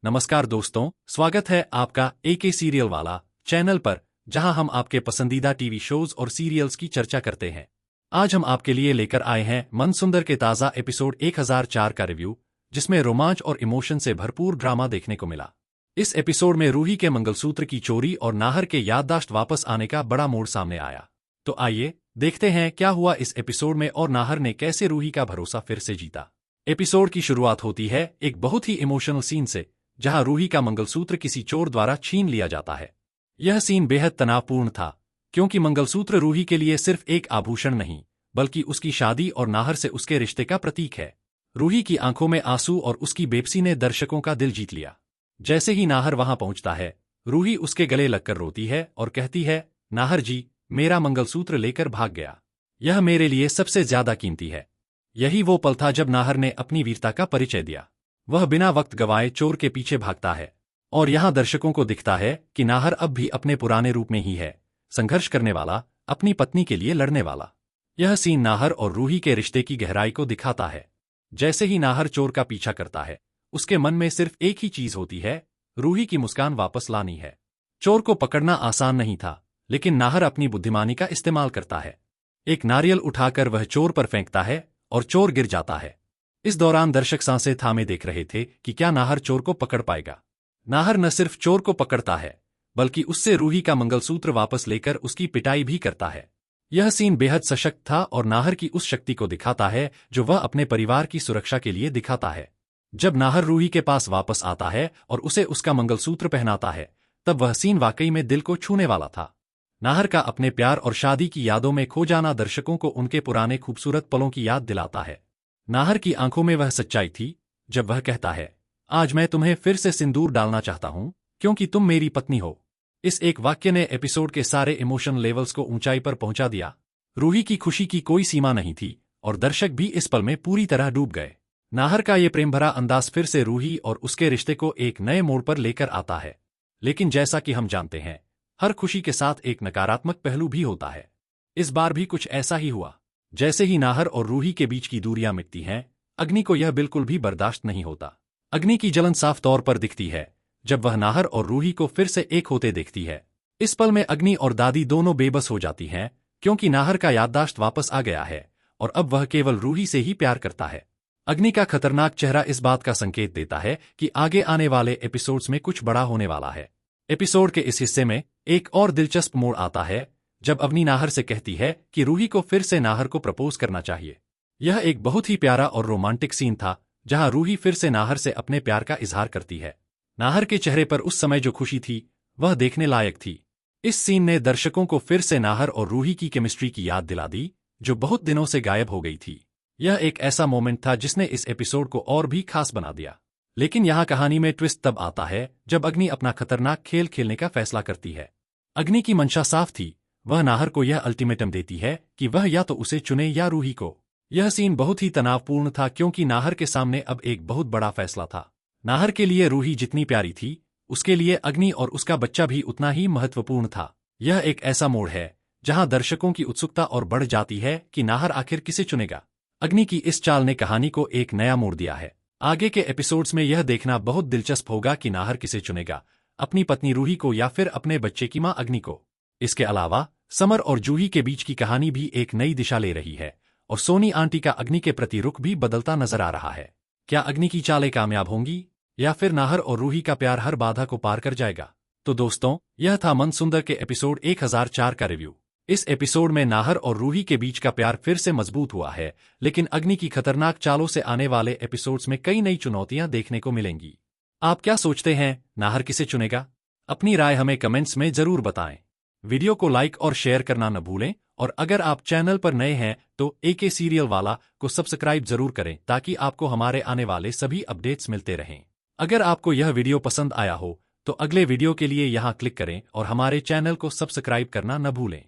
नमस्कार दोस्तों, स्वागत है आपका एके सीरियल वाला चैनल पर, जहां हम आपके पसंदीदा टीवी शोज और सीरियल्स की चर्चा करते हैं। आज हम आपके लिए लेकर आए हैं मनसुंदर के ताज़ा एपिसोड 1004 का रिव्यू, जिसमें रोमांच और इमोशन से भरपूर ड्रामा देखने को मिला। इस एपिसोड में रूही के मंगलसूत्र की चोरी और नाहर के याददाश्त वापस आने का बड़ा मोड़ सामने आया। तो आइए देखते हैं क्या हुआ इस एपिसोड में और नाहर ने कैसे रूही का भरोसा फिर से जीता। एपिसोड की शुरुआत होती है एक बहुत ही इमोशनल सीन से, जहां रूही का मंगलसूत्र किसी चोर द्वारा छीन लिया जाता है। यह सीन बेहद तनावपूर्ण था, क्योंकि मंगलसूत्र रूही के लिए सिर्फ एक आभूषण नहीं, बल्कि उसकी शादी और नाहर से उसके रिश्ते का प्रतीक है। रूही की आंखों में आंसू और उसकी बेबसी ने दर्शकों का दिल जीत लिया। जैसे ही नाहर वहां पहुंचता है, रूही उसके गले लगकर रोती है और कहती है, नाहर जी, मेरा मंगलसूत्र लेकर भाग गया। यह मेरे लिए सबसे ज्यादा कीमती है। यही वो पल था जब नाहर ने अपनी वीरता का परिचय दिया। वह बिना वक्त गवाए चोर के पीछे भागता है, और यहां दर्शकों को दिखता है कि नाहर अब भी अपने पुराने रूप में ही है, संघर्ष करने वाला, अपनी पत्नी के लिए लड़ने वाला। यह सीन नाहर और रूही के रिश्ते की गहराई को दिखाता है। जैसे ही नाहर चोर का पीछा करता है, उसके मन में सिर्फ एक ही चीज होती है, रूही की मुस्कान वापस लानी है। चोर को पकड़ना आसान नहीं था, लेकिन नाहर अपनी बुद्धिमानी का इस्तेमाल करता है। एक नारियल उठाकर वह चोर पर फेंकता है और चोर गिर जाता है। इस दौरान दर्शक सांसें थामे देख रहे थे कि क्या नाहर चोर को पकड़ पाएगा। नाहर न सिर्फ चोर को पकड़ता है, बल्कि उससे रूही का मंगलसूत्र वापस लेकर उसकी पिटाई भी करता है। यह सीन बेहद सशक्त था और नाहर की उस शक्ति को दिखाता है जो वह अपने परिवार की सुरक्षा के लिए दिखाता है। जब नाहर रूही के पास वापस आता है और उसे उसका मंगलसूत्र पहनाता है, तब वह सीन वाकई में दिल को छूने वाला था। नाहर का अपने प्यार और शादी की यादों में खो जाना दर्शकों को उनके पुराने खूबसूरत पलों की याद दिलाता है। नाहर की आंखों में वह सच्चाई थी जब वह कहता है, आज मैं तुम्हें फिर से सिंदूर डालना चाहता हूं, क्योंकि तुम मेरी पत्नी हो। इस एक वाक्य ने एपिसोड के सारे इमोशन लेवल्स को ऊंचाई पर पहुंचा दिया। रूही की खुशी की कोई सीमा नहीं थी, और दर्शक भी इस पल में पूरी तरह डूब गए। नाहर का ये प्रेम भरा अंदाज फिर से रूही और उसके रिश्ते को एक नए मोड़ पर लेकर आता है। लेकिन जैसा कि हम जानते हैं, हर खुशी के साथ एक नकारात्मक पहलू भी होता है। इस बार भी कुछ ऐसा ही हुआ। जैसे ही नाहर और रूही के बीच की दूरियां मिटती हैं, अग्नि को यह बिल्कुल भी बर्दाश्त नहीं होता। अग्नि की जलन साफ तौर पर दिखती है जब वह नाहर और रूही को फिर से एक होते देखती है। इस पल में अग्नि और दादी दोनों बेबस हो जाती हैं, क्योंकि नाहर का याददाश्त वापस आ गया है और अब वह केवल रूही से ही प्यार करता है। अग्नि का खतरनाक चेहरा इस बात का संकेत देता है कि आगे आने वाले एपिसोड्स में कुछ बड़ा होने वाला है। एपिसोड के इस हिस्से में एक और दिलचस्प मोड़ आता है जब अग्नि नाहर से कहती है कि रूही को फिर से नाहर को प्रपोज करना चाहिए। यह एक बहुत ही प्यारा और रोमांटिक सीन था, जहां रूही फिर से नाहर से अपने प्यार का इजहार करती है। नाहर के चेहरे पर उस समय जो खुशी थी, वह देखने लायक थी। इस सीन ने दर्शकों को फिर से नाहर और रूही की केमिस्ट्री की याद दिला दी, जो बहुत दिनों से गायब हो गई थी। यह एक ऐसा मोमेंट था जिसने इस एपिसोड को और भी खास बना दिया। लेकिन यहाँ कहानी में ट्विस्ट तब आता है जब अग्नि अपना खतरनाक खेल खेलने का फैसला करती है। अग्नि की मंशा साफ थी, वह नाहर को यह अल्टीमेटम देती है कि वह या तो उसे चुने या रूही को। यह सीन बहुत ही तनावपूर्ण था, क्योंकि नाहर के सामने अब एक बहुत बड़ा फैसला था। नाहर के लिए रूही जितनी प्यारी थी, उसके लिए अग्नि और उसका बच्चा भी उतना ही महत्वपूर्ण था। यह एक ऐसा मोड़ है जहां दर्शकों की उत्सुकता और बढ़ जाती है कि नाहर आखिर किसे चुनेगा। अग्नि की इस चाल ने कहानी को एक नया मोड़ दिया है। आगे के एपिसोड्स में यह देखना बहुत दिलचस्प होगा कि नाहर किसे चुनेगा, अपनी पत्नी रूही को या फिर अपने बच्चे की मां अग्नि को। इसके अलावा समर और जूही के बीच की कहानी भी एक नई दिशा ले रही है, और सोनी आंटी का अग्नि के प्रति रुख भी बदलता नजर आ रहा है। क्या अग्नि की चालें कामयाब होंगी, या फिर नाहर और रूही का प्यार हर बाधा को पार कर जाएगा? तो दोस्तों, यह था मनसुंदर के एपिसोड 1004 का रिव्यू। इस एपिसोड में नाहर और रूही के बीच का प्यार फिर से मजबूत हुआ है, लेकिन अग्नि की खतरनाक चालों से आने वाले एपिसोड्स में कई नई चुनौतियां देखने को मिलेंगी। आप क्या सोचते हैं, नाहर किसे चुनेगा? अपनी राय हमें कमेंट्स में जरूर बताएं। वीडियो को लाइक और शेयर करना न भूलें, और अगर आप चैनल पर नए हैं तो एके सीरियल वाला को सब्सक्राइब जरूर करें, ताकि आपको हमारे आने वाले सभी अपडेट्स मिलते रहें। अगर आपको यह वीडियो पसंद आया हो तो अगले वीडियो के लिए यहां क्लिक करें और हमारे चैनल को सब्सक्राइब करना न भूलें।